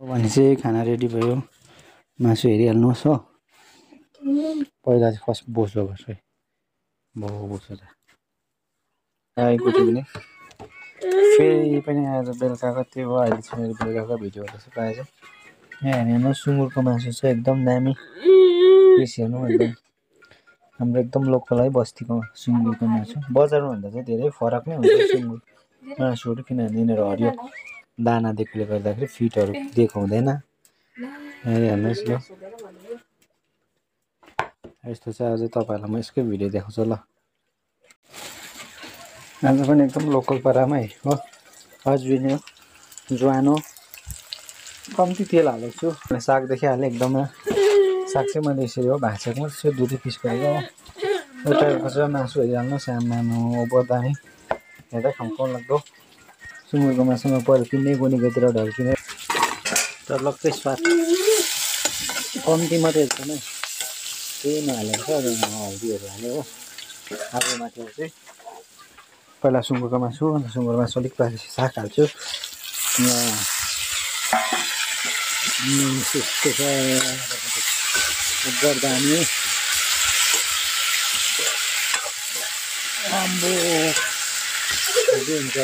भनेपछि खाना रेडी भयो। मासु हेरिहाल्नुहोस् हो। पहिला चाहिँ फर्स्ट बोसो गर्छु है। बोसो त आइपुग्यो भने फेरि पनि आज बेलुकाको त्यो भयो। अहिले चाहिँ मेरो बेलुकाको भिडियोहरू चाहिँ प्रायः चाहिँ यहाँ हेर्नु सुँगुरको मासु चाहिँ एकदम दामी पिस हेर्नु एकदम हाम्रो एकदम लोकल है बस्तीको सुँगुरको मासु। बजारमा भन्दा चाहिँ धेरै फरक नै हुन्छ सुँगुर मासुहरू किनभने यिनीहरू हरियो दाना दिएकोले गर्दाखेरि फिटहरू दिएको हुँदैन। हेर्नुहोस् ल यस्तो चाहिँ आज तपाईँहरूलाई म यसकै भिडियो देखाउँछु ल। आज पनि एकदम लोकल पारामै हो। अजबिन ज्वानो कम्ती तेल हालेको छु। साग देखिहालेँ एकदमै साग चाहिँ मैले यसरी हो भाँचेको यसो दुई पिस गरेर हो। एउटा चाहिँ मासु हेरिहाल्नु सानो ओभर दामी हेर्दै खाउँ लाग्दो सुँगुरको मासुमा पहिला किन्ने गोनीकोतिर ढल्किने डरलग्दै स्वाद कम्ती मात्रै एकदमै केही नहालेको छ। हल्दीहरू हाल्यो हो। आलु माथि चाहिँ पहिला सुँगुरको मासु अन्त सुँगुरको मासु अलिक पाकेपछि साग हाल्छु। त्यस्तो छ गर्दानी आम्बो हुन्छ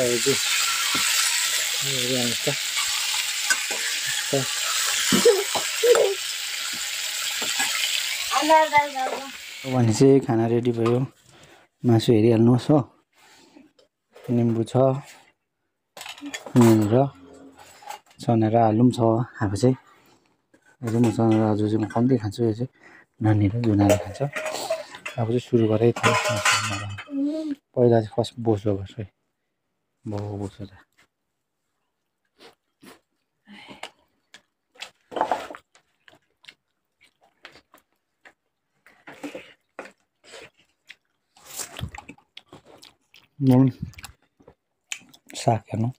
भनेपछि खाना रेडी भयो। मासु हेरिहाल्नुहोस् हो। निम्बु छ र चना र आलु पनि छ। अब चाहिँ म चना र आलु चाहिँ म कम्ती खान्छु। यो चाहिँ नानी र जुनाले खान्छ। अब चाहिँ सुरु गरेँ पहिला चाहिँ फर्स्ट बोसो गर्छु है। बोसो त साग हेर्नु